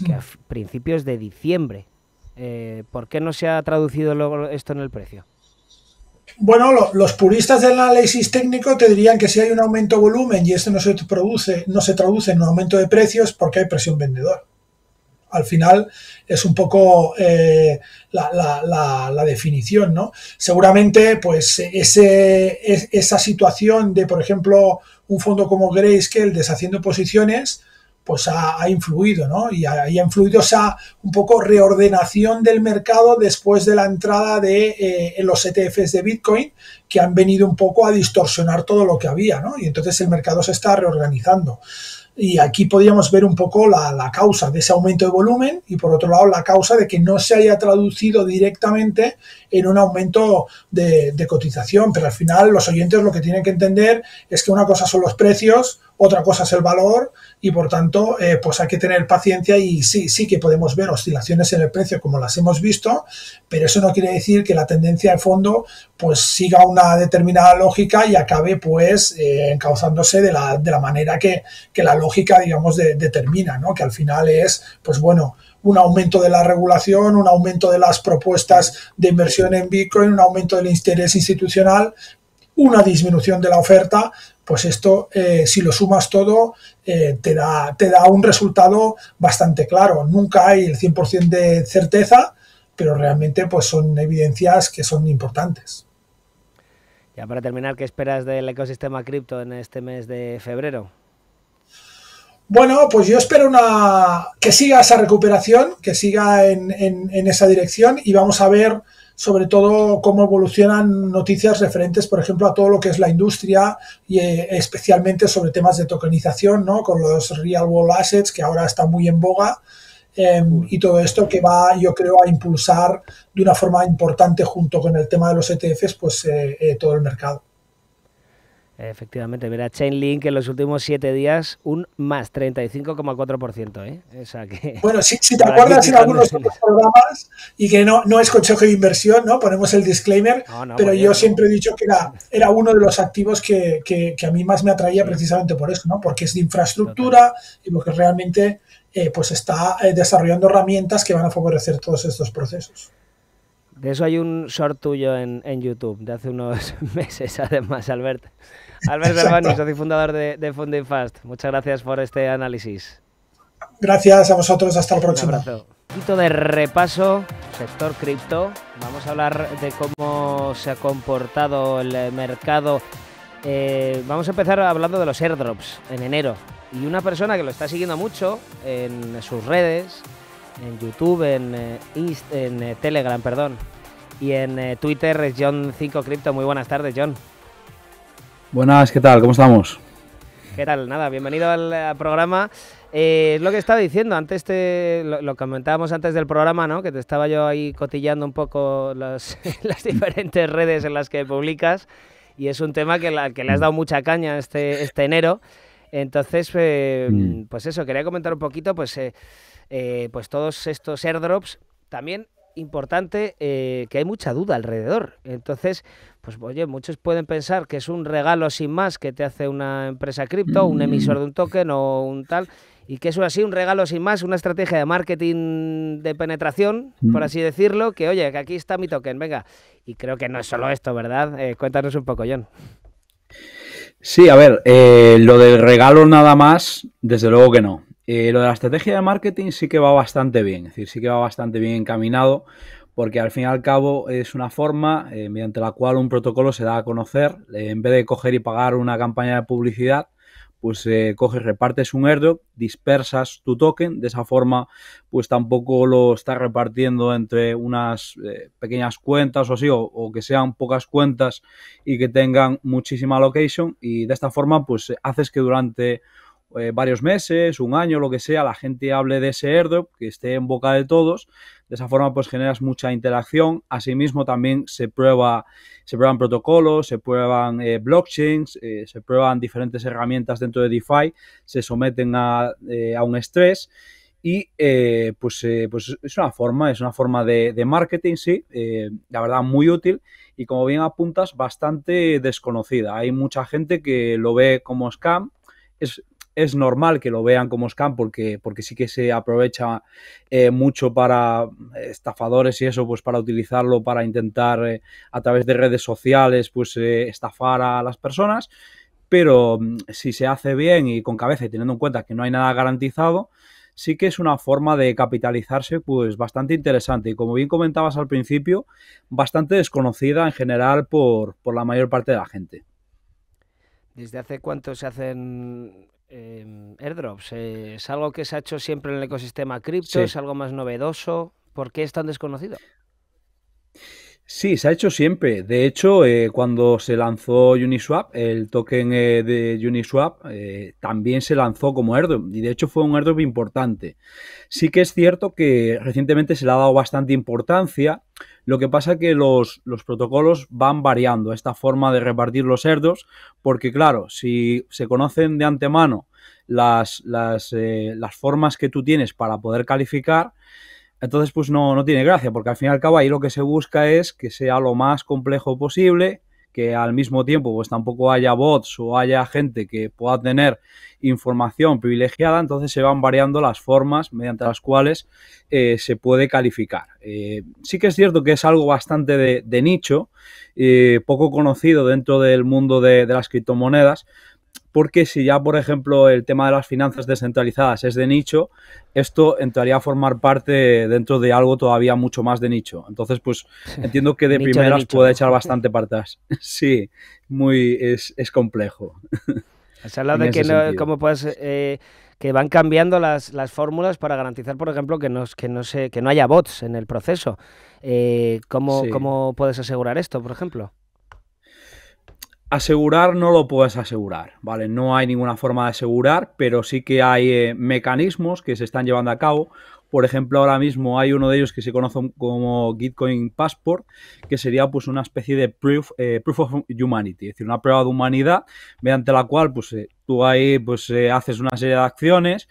que a principios de diciembre. ¿Por qué no se ha traducido luego esto en el precio? Bueno, los puristas del análisis técnico te dirían que si hay un aumento de volumen y esto no se traduce en un aumento de precios, porque hay presión vendedora. Al final es un poco la definición, ¿no? Seguramente, pues esa situación de, por ejemplo, un fondo como Grayscale deshaciendo posiciones, pues ha influido, ¿no? Y ha influido esa un poco reordenación del mercado después de la entrada de los ETFs de Bitcoin, que han venido un poco a distorsionar todo lo que había, ¿no? Y entonces el mercado se está reorganizando. Y aquí podríamos ver un poco la causa de ese aumento de volumen y por otro lado la causa de que no se haya traducido directamente en un aumento de cotización. Pero al final los oyentes lo que tienen que entender es que una cosa son los precios, otra cosa es el valor y por tanto pues hay que tener paciencia y sí que podemos ver oscilaciones en el precio como las hemos visto, pero eso no quiere decir que la tendencia de fondo pues siga una determinada lógica y acabe pues encauzándose de la manera que la lógica digamos determina, ¿no? Que al final es pues bueno, un aumento de la regulación, un aumento de las propuestas de inversión en Bitcoin, un aumento del interés institucional, una disminución de la oferta, pues esto, si lo sumas todo, te da un resultado bastante claro. Nunca hay el 100% de certeza, pero realmente pues son evidencias que son importantes. Ya para terminar, ¿qué esperas del ecosistema cripto en este mes de febrero? Bueno, pues yo espero que siga esa recuperación, que siga en esa dirección y vamos a ver sobre todo cómo evolucionan noticias referentes, por ejemplo, a todo lo que es la industria y especialmente sobre temas de tokenización, ¿no? Con los real world assets que ahora están muy en boga y todo esto que va, yo creo, a impulsar de una forma importante junto con el tema de los ETFs, pues todo el mercado. Efectivamente, mira, Chainlink en los últimos 7 días un más 35,4%, ¿eh? O sea que... Bueno, si te acuerdas en algunos otros programas, y que no es consejo de inversión, ¿no? Ponemos el disclaimer, pero yo siempre he dicho que era uno de los activos que a mí más me atraía precisamente por eso, ¿no? Porque es de infraestructura y porque realmente pues está desarrollando herramientas que van a favorecer todos estos procesos. De eso hay un short tuyo en YouTube de hace unos meses, además, Albert. Albert Galvani, socio fundador de Funding Fast. Muchas gracias por este análisis. Gracias a vosotros, hasta el próximo. Un abrazo. Un poquito de repaso, sector cripto. Vamos a hablar de cómo se ha comportado el mercado. Vamos a empezar hablando de los airdrops en enero. Y una persona que lo está siguiendo mucho en sus redes, en YouTube, en Telegram, perdón, y en Twitter es John5Crypto. Muy buenas tardes, John. Buenas, ¿qué tal? ¿Cómo estamos? ¿Qué tal? Nada, bienvenido al programa. Es lo que estaba diciendo, antes lo comentábamos antes del programa, ¿no? Que te estaba yo ahí cotillando un poco las diferentes redes en las que publicas y es un tema que le has dado mucha caña este enero. Entonces, pues eso, quería comentar un poquito, pues todos estos airdrops. También importante que hay mucha duda alrededor. Entonces, pues oye, muchos pueden pensar que es un regalo sin más que te hace una empresa cripto, un emisor de un token o un tal, y que eso es así, un regalo sin más, una estrategia de marketing de penetración, por así decirlo, que oye, que aquí está mi token, venga. Y creo que no es solo esto, ¿verdad? Cuéntanos un poco, John. Sí, a ver, lo del regalo nada más, desde luego que no. Lo de la estrategia de marketing sí que va bastante bien, es decir, sí que va bastante bien encaminado, porque al fin y al cabo es una forma mediante la cual un protocolo se da a conocer. En vez de coger y pagar una campaña de publicidad, pues coges, repartes un airdrop, dispersas tu token, de esa forma pues tampoco lo estás repartiendo entre unas pequeñas cuentas o así, o que sean pocas cuentas y que tengan muchísima allocation, y de esta forma pues haces que durante varios meses, un año, lo que sea, la gente hable de ese airdrop, que esté en boca de todos. De esa forma pues generas mucha interacción. Asimismo también se prueban protocolos, se prueban blockchains, se prueban diferentes herramientas dentro de DeFi, se someten a un estrés y pues es una forma de marketing, sí, la verdad muy útil y, como bien apuntas, bastante desconocida. Hay mucha gente que lo ve como scam. Es normal que lo vean como scam porque sí que se aprovecha mucho para estafadores y eso, pues para utilizarlo para intentar a través de redes sociales pues estafar a las personas. Pero si se hace bien y con cabeza y teniendo en cuenta que no hay nada garantizado, sí que es una forma de capitalizarse pues bastante interesante y, como bien comentabas al principio, bastante desconocida en general por la mayor parte de la gente. ¿Desde hace cuánto se hacen airdrops? ¿Es algo que se ha hecho siempre en el ecosistema cripto? Sí. ¿Es algo más novedoso? ¿Por qué es tan desconocido? Sí, se ha hecho siempre. De hecho, cuando se lanzó Uniswap, el token de Uniswap también se lanzó como airdrop y de hecho fue un airdrop importante. Sí que es cierto que recientemente se le ha dado bastante importancia. Lo que pasa es que los protocolos van variando esta forma de repartir los airdrops, porque claro, si se conocen de antemano las formas que tú tienes para poder calificar, entonces pues no tiene gracia, porque al fin y al cabo ahí lo que se busca es que sea lo más complejo posible, que al mismo tiempo pues tampoco haya bots o haya gente que pueda tener información privilegiada, entonces se van variando las formas mediante las cuales se puede calificar. Sí que es cierto que es algo bastante de nicho, poco conocido dentro del mundo de las criptomonedas, porque si ya, por ejemplo, el tema de las finanzas descentralizadas es de nicho, esto entraría a formar parte dentro de algo todavía mucho más de nicho. Entonces, pues entiendo que de Nicho primeras nicho, puede ¿no? echar bastante para atrás. Sí, es complejo Has hablado en de que ese no, sentido. cómo puedes, que van cambiando las fórmulas para garantizar, por ejemplo, que no haya bots en el proceso. Sí. ¿Cómo puedes asegurar esto, por ejemplo? Asegurar no lo puedes asegurar, ¿vale? No hay ninguna forma de asegurar, pero sí que hay mecanismos que se están llevando a cabo. Por ejemplo, ahora mismo hay uno de ellos que se conoce como Gitcoin Passport, que sería pues una especie de proof of humanity, es decir, una prueba de humanidad mediante la cual pues tú ahí pues haces una serie de acciones,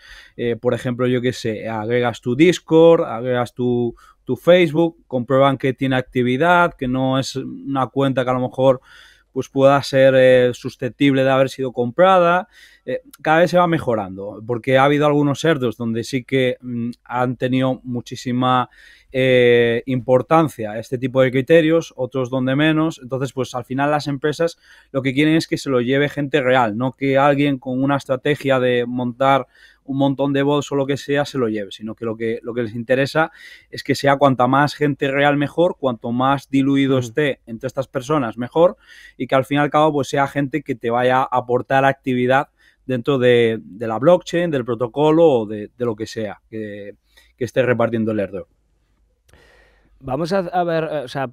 por ejemplo, yo qué sé, agregas tu Discord, agregas tu Facebook, comprueban que tiene actividad, que no es una cuenta que a lo mejor pues pueda ser susceptible de haber sido comprada. Cada vez se va mejorando, porque ha habido algunos cerdos donde sí que han tenido muchísima importancia este tipo de criterios, otros donde menos. Entonces, pues al final las empresas lo que quieren es que se lo lleve gente real, no que alguien con una estrategia de montar un montón de bots o lo que sea se lo lleve, sino que lo que les interesa es que sea cuanta más gente real mejor, cuanto más diluido Ujú. esté entre estas personas mejor, y que al fin y al cabo pues sea gente que te vaya a aportar actividad dentro de la blockchain, del protocolo o de lo que sea que esté repartiendo el airdrop. Vamos a ver, o sea,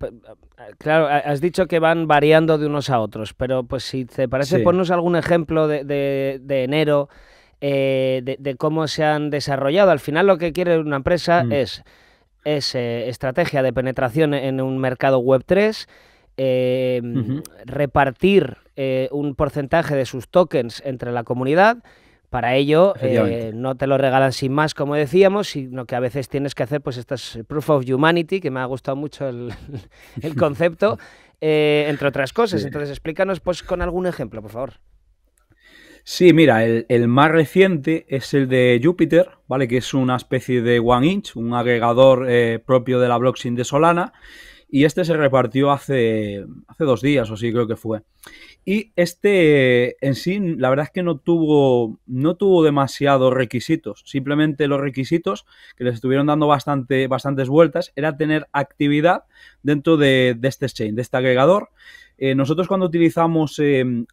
claro, has dicho que van variando de unos a otros, pero pues si te parece, Sí. ponnos algún ejemplo de enero, de cómo se han desarrollado. Al final lo que quiere una empresa Mm. es estrategia de penetración en un mercado Web3, eh, Ujú. repartir un porcentaje de sus tokens entre la comunidad. Para ello, Efectivamente. no te lo regalan sin más, como decíamos, sino que a veces tienes que hacer pues estas Proof of Humanity, que me ha gustado mucho el concepto, entre otras cosas. Sí. Entonces, explícanos pues con algún ejemplo, por favor. Sí, mira, el más reciente es el de Jupiter, ¿vale? Que es una especie de OneInch, un agregador propio de la blockchain de Solana. Y este se repartió hace 2 días o sí, creo que fue. Y este en sí, la verdad es que no tuvo demasiados requisitos. Simplemente los requisitos que les estuvieron dando bastantes vueltas era tener actividad dentro de este exchange, de este agregador. Nosotros cuando utilizamos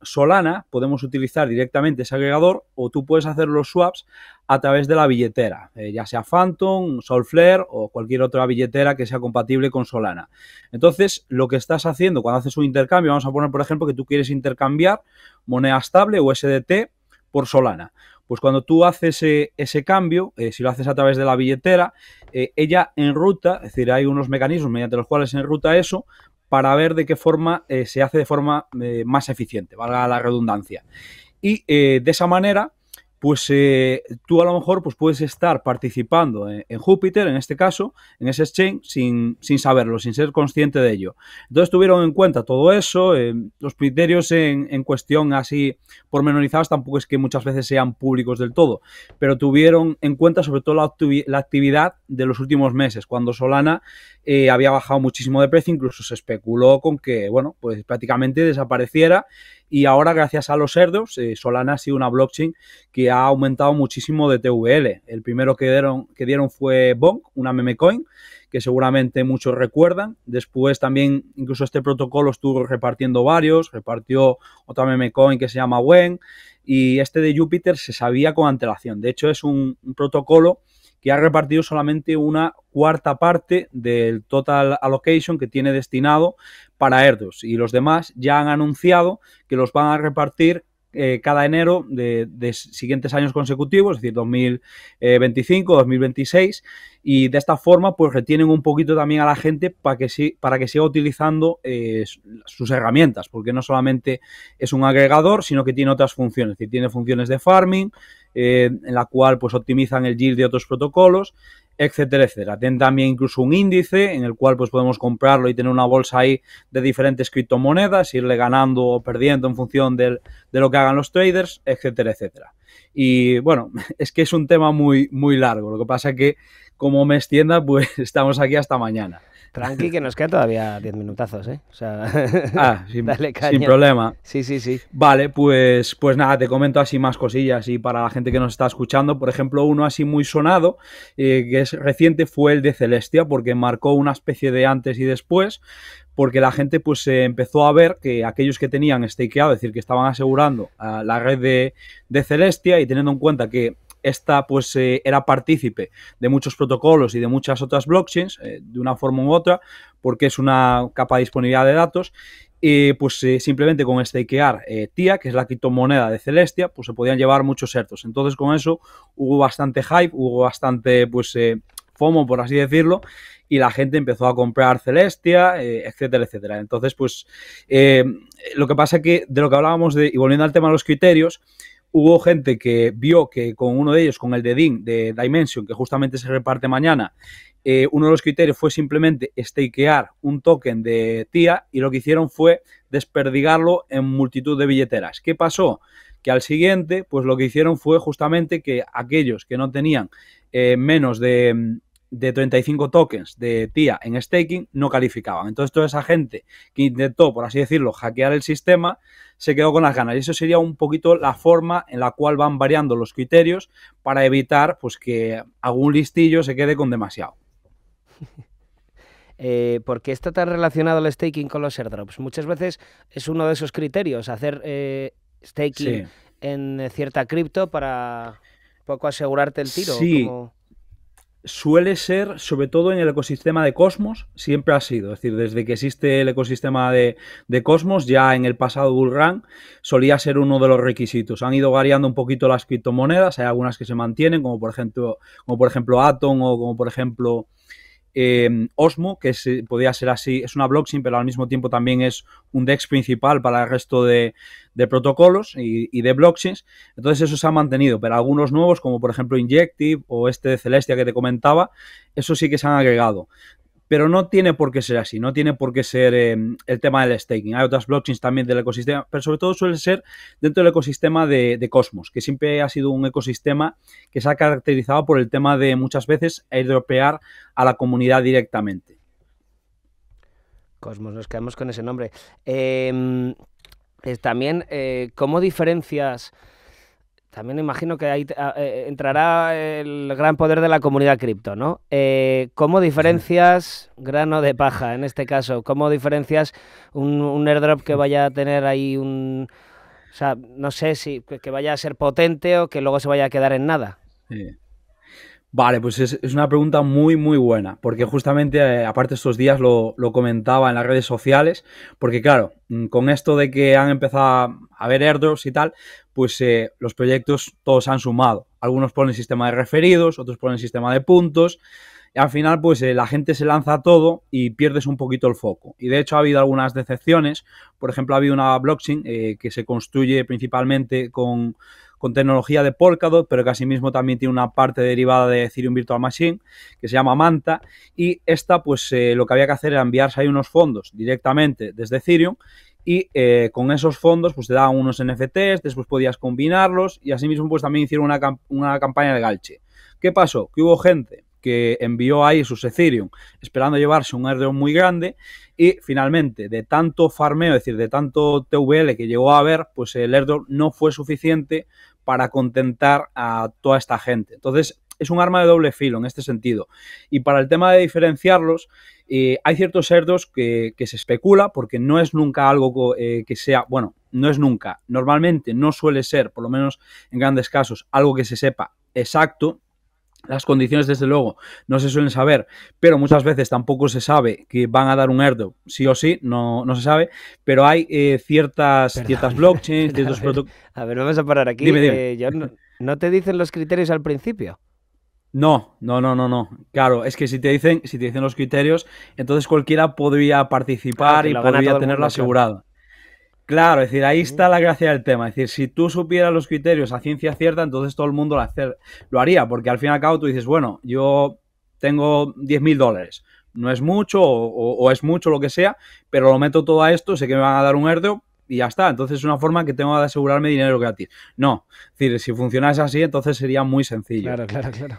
Solana podemos utilizar directamente ese agregador o tú puedes hacer los swaps a través de la billetera, ya sea Phantom, Solflare o cualquier otra billetera que sea compatible con Solana. Entonces, lo que estás haciendo cuando haces un intercambio, vamos a poner, por ejemplo, que tú quieres intercambiar moneda estable o USDT por Solana. Pues cuando tú haces ese cambio, si lo haces a través de la billetera, ella enruta, es decir, hay unos mecanismos mediante los cuales enruta eso para ver de qué forma se hace de forma más eficiente, valga la redundancia. Y de esa manera pues tú a lo mejor pues puedes estar participando en Júpiter, en este caso, en ese exchange, sin saberlo, sin ser consciente de ello. Entonces tuvieron en cuenta todo eso, los criterios en cuestión así pormenorizados tampoco es que muchas veces sean públicos del todo, pero tuvieron en cuenta sobre todo la actividad de los últimos meses, cuando Solana había bajado muchísimo de precio, incluso se especuló con que, bueno, pues prácticamente desapareciera. Y ahora, gracias a los airdrops, Solana ha sido una blockchain que ha aumentado muchísimo de TVL. El primero que dieron fue Bonk, una meme coin, que seguramente muchos recuerdan. Después también, incluso este protocolo estuvo repartiendo varios, repartió otra meme coin que se llama Wen, y este de Jupiter se sabía con antelación. De hecho, es un protocolo que ha repartido solamente una cuarta parte del total allocation que tiene destinado para airdrops, y los demás ya han anunciado que los van a repartir cada enero de siguientes años consecutivos, es decir, 2025, 2026, y de esta forma pues retienen un poquito también a la gente para que siga utilizando sus herramientas, porque no solamente es un agregador, sino que tiene otras funciones, es decir, tiene funciones de farming, en la cual pues optimizan el yield de otros protocolos, etcétera, etcétera. Tienen también incluso un índice en el cual pues podemos comprarlo y tener una bolsa ahí de diferentes criptomonedas, irle ganando o perdiendo en función de lo que hagan los traders, etcétera, etcétera. Y bueno, es que es un tema muy, muy largo. Lo que pasa es que como me extienda, pues estamos aquí hasta mañana. Tranqui, que nos quedan todavía 10 minutazos, ¿eh? O sea, dale caña. Sin problema. Sí. Vale, pues nada, te comento así más cosillas y para la gente que nos está escuchando, por ejemplo, uno así muy sonado, que es reciente, fue el de Celestia, porque marcó una especie de antes y después, porque la gente pues empezó a ver que aquellos que tenían stakeado, es decir, que estaban asegurando la red de Celestia, y teniendo en cuenta que esta pues era partícipe de muchos protocolos y de muchas otras blockchains, de una forma u otra, porque es una capa de disponibilidad de datos, pues simplemente con stakear TIA, que es la criptomoneda de Celestia, pues se podían llevar muchos certos. Entonces con eso hubo bastante hype, hubo bastante pues FOMO, por así decirlo, y la gente empezó a comprar Celestia, etcétera, etcétera. Entonces pues lo que pasa es que de lo que hablábamos y volviendo al tema de los criterios, hubo gente que vio que con uno de ellos, con el de DIN, de Dimension, que justamente se reparte mañana, uno de los criterios fue simplemente stakear un token de TIA, y lo que hicieron fue desperdigarlo en multitud de billeteras. ¿Qué pasó? Que al siguiente, pues lo que hicieron fue justamente que aquellos que no tenían menos de 35 tokens de TIA en staking no calificaban. Entonces toda esa gente que intentó, por así decirlo, hackear el sistema, se quedó con las ganas. Y eso sería un poquito la forma en la cual van variando los criterios para evitar pues que algún listillo se quede con demasiado. ¿Por qué está tan relacionado el staking con los airdrops? Muchas veces es uno de esos criterios, hacer staking en cierta cripto para un poco asegurarte el tiro. Sí. Como... Suele ser, sobre todo en el ecosistema de Cosmos, siempre ha sido. Es decir, desde que existe el ecosistema de Cosmos, ya en el pasado bull run, solía ser uno de los requisitos. Han ido variando un poquito las criptomonedas, hay algunas que se mantienen, como por ejemplo Atom, o como por ejemplo Osmo, que podría ser así, es una blockchain, pero al mismo tiempo también es un DEX principal para el resto de protocolos y de blockchains. Entonces eso se ha mantenido, pero algunos nuevos, como por ejemplo Injective o este de Celestia que te comentaba, eso sí que se han agregado. Pero no tiene por qué ser así, no tiene por qué ser el tema del staking. Hay otras blockchains también del ecosistema, pero sobre todo suele ser dentro del ecosistema de Cosmos, que siempre ha sido un ecosistema que se ha caracterizado por el tema de muchas veces airdropear a la comunidad directamente. Cosmos, nos quedamos con ese nombre. También, ¿cómo diferencias? También imagino que ahí entrará el gran poder de la comunidad cripto, ¿no? ¿Cómo diferencias grano de paja en este caso? ¿Cómo diferencias un airdrop que vaya a tener ahí o sea, no sé si que vaya a ser potente o que luego se vaya a quedar en nada? Sí. Vale, pues es una pregunta muy, muy buena, porque justamente, aparte estos días lo comentaba en las redes sociales, porque claro, con esto de que han empezado a haber airdrops y tal, pues los proyectos todos han sumado. Algunos ponen sistema de referidos, otros ponen sistema de puntos, y al final pues la gente se lanza a todo y pierdes un poquito el foco. Y de hecho ha habido algunas decepciones. Por ejemplo, ha habido una blockchain que se construye principalmente con tecnología de Polkadot, pero que asimismo también tiene una parte derivada de Ethereum Virtual Machine, que se llama Manta, y esta pues lo que había que hacer era enviarse ahí unos fondos directamente desde Ethereum, y con esos fondos pues te daban unos NFTs, después podías combinarlos, y asimismo pues también hicieron una campaña de Galche. ¿Qué pasó? Que hubo gente que envió ahí sus Ethereum esperando llevarse un airdrop muy grande, y finalmente de tanto farmeo, es decir, de tanto TVL que llegó a haber, pues el airdrop no fue suficiente para contentar a toda esta gente. Entonces es un arma de doble filo en este sentido. Y para el tema de diferenciarlos, hay ciertos airdrops que se especula, porque no es nunca algo que sea, bueno, no es nunca, normalmente no suele ser, por lo menos en grandes casos, algo que se sepa exacto. Las condiciones, desde luego, no se suelen saber, pero muchas veces tampoco se sabe que van a dar un airdrop, sí o sí, no se sabe, pero hay ciertas blockchains, ciertos protocolos. A ver, vamos a parar aquí. Dime. ¿No te dicen los criterios al principio? No. Claro, es que si te dicen los criterios, entonces cualquiera podría participar y podría tenerlo asegurado. Claro, es decir, ahí está la gracia del tema. Es decir, si tú supieras los criterios a ciencia cierta, entonces todo el mundo lo haría, porque al fin y al cabo tú dices, bueno, yo tengo $10.000, no es mucho o es mucho, lo que sea, pero lo meto todo a esto, sé que me van a dar un airdrop y ya está. Entonces es una forma que tengo de asegurarme dinero gratis. No, es decir, si funcionase así, entonces sería muy sencillo. Claro.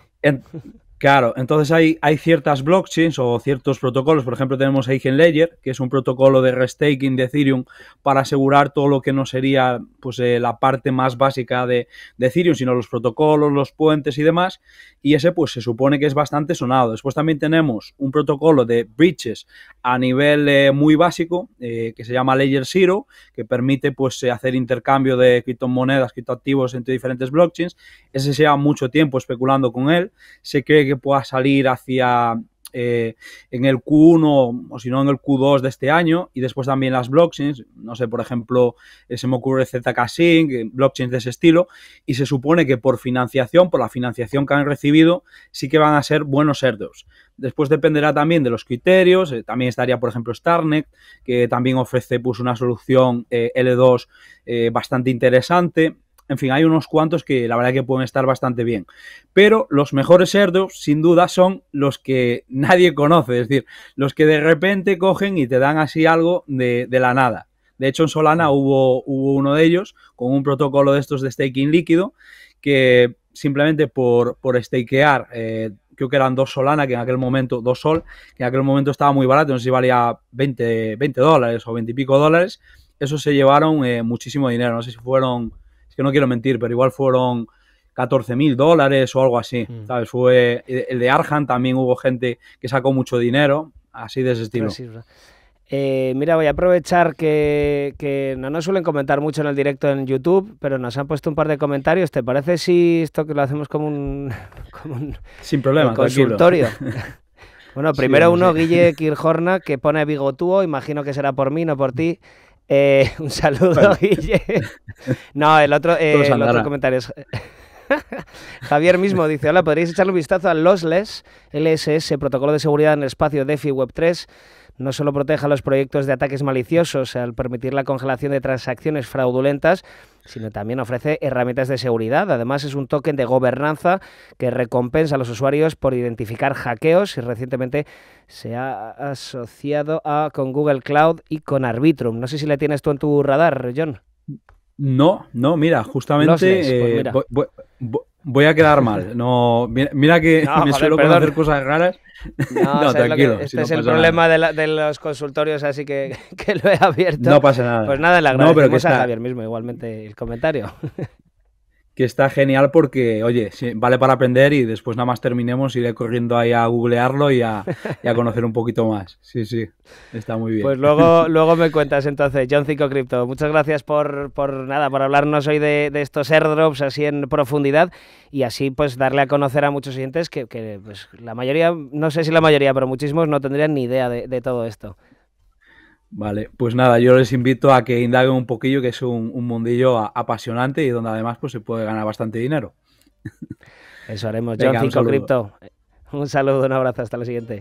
Claro, entonces hay ciertas blockchains o ciertos protocolos. Por ejemplo, tenemos Eigenlayer, que es un protocolo de restaking de Ethereum para asegurar todo lo que no sería pues la parte más básica de Ethereum, sino los protocolos, los puentes y demás. Y ese pues se supone que es bastante sonado. Después también tenemos un protocolo de bridges a nivel muy básico, que se llama Layer Zero, que permite pues hacer intercambio de criptomonedas, criptoactivos entre diferentes blockchains. Ese se lleva mucho tiempo especulando con él. Se cree que pueda salir hacia en el Q1 o si no en el Q2 de este año. Y después también las blockchains, no sé, por ejemplo, se me ocurre ZK-Sync, blockchains de ese estilo, y se supone que por la financiación que han recibido, sí que van a ser buenos airdrops. Después dependerá también de los criterios. También estaría, por ejemplo, Starknet, que también ofrece pues una solución L2 bastante interesante. En fin, hay unos cuantos que la verdad que pueden estar bastante bien. Pero los mejores airdrops, sin duda, son los que nadie conoce. Es decir, los que de repente cogen y te dan así algo de la nada. De hecho, en Solana hubo uno de ellos con un protocolo de estos de staking líquido que simplemente por stakear, creo que eran 2 Solana, que en aquel momento, 2 Sol, que en aquel momento estaba muy barato, no sé si valía $20 o 20 y pico dólares. Eso se llevaron muchísimo dinero. No sé si fueron... que no quiero mentir, pero igual fueron $14.000 o algo así, ¿sabes? Fue el de Arjan, también hubo gente que sacó mucho dinero, así de ese estilo. Mira, voy a aprovechar que no nos suelen comentar mucho en el directo en YouTube, pero nos han puesto un par de comentarios. ¿Te parece si esto que lo hacemos como un sin problema, consultorio? Bueno, primero sí, uno, Guille Kirjorna, que pone bigotúo, imagino que será por mí, no por ti. Un saludo, bueno. Guille. No, el otro comentario es... Javier mismo dice, hola, ¿podríais echarle un vistazo al Lossless, LSS, protocolo de seguridad en el espacio DeFi Web3? No solo protege a los proyectos de ataques maliciosos al permitir la congelación de transacciones fraudulentas, sino también ofrece herramientas de seguridad. Además, es un token de gobernanza que recompensa a los usuarios por identificar hackeos y recientemente se ha asociado con Google Cloud y con Arbitrum. No sé si le tienes tú en tu radar, John. No, mira, justamente pues voy a quedar mal. No, mira que me suelo hacer cosas raras. No, tranquilo. Este es el problema de los consultorios, así que lo he abierto. No pasa nada. Pues nada, le agradecemos a Javier mismo igualmente el comentario. Que está genial porque, oye, sí, vale para aprender y después nada más terminemos iré corriendo ahí a googlearlo y a conocer un poquito más. Sí, está muy bien. Pues luego me cuentas entonces, John Cico Crypto. Muchas gracias por hablarnos hoy de estos airdrops así en profundidad y así pues darle a conocer a muchos oyentes que pues la mayoría, no sé si la mayoría, pero muchísimos no tendrían ni idea de todo esto. Vale, pues nada, yo les invito a que indaguen un poquillo, que es un mundillo apasionante y donde además pues se puede ganar bastante dinero. Eso haremos. John Cico Crypto. Un saludo, un abrazo, hasta la siguiente.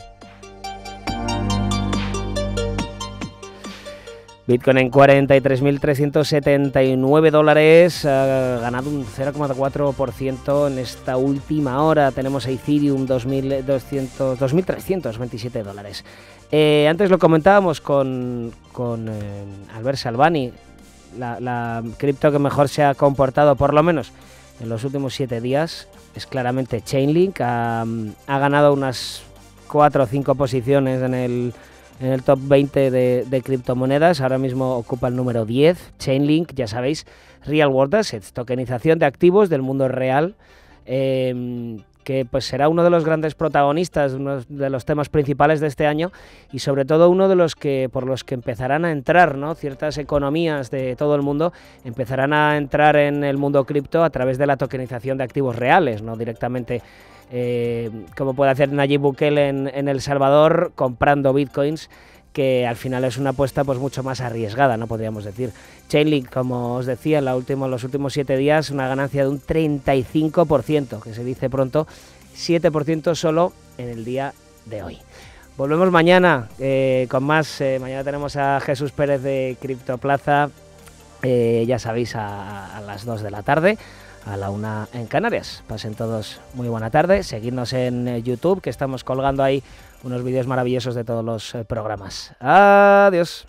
Bitcoin en $43.379, ha ganado un 0,4% en esta última hora. Tenemos a Ethereum $2.327. Antes lo comentábamos con Albert Salvani, la cripto que mejor se ha comportado, por lo menos en los últimos 7 días, es claramente Chainlink. Ha ganado unas 4 o 5 posiciones en el top 20 de criptomonedas. Ahora mismo ocupa el número 10. Chainlink, ya sabéis, Real World Assets, tokenización de activos del mundo real, que que pues será uno de los grandes protagonistas, uno de los temas principales de este año y sobre todo uno de los que por los que empezarán a entrar, ¿no? Ciertas economías de todo el mundo empezarán a entrar en el mundo cripto a través de la tokenización de activos reales, no directamente como puede hacer Nayib Bukele en El Salvador comprando bitcoins, que al final es una apuesta pues mucho más arriesgada, no podríamos decir. Chainlink, como os decía, en los últimos 7 días, una ganancia de un 35%, que se dice pronto, 7% solo en el día de hoy. Volvemos mañana con más. Mañana tenemos a Jesús Pérez de Criptoplaza, ya sabéis, a las 2 de la tarde, a la 1 en Canarias. Pasen todos muy buena tarde. Seguidnos en YouTube, que estamos colgando ahí unos vídeos maravillosos de todos los programas. Adiós.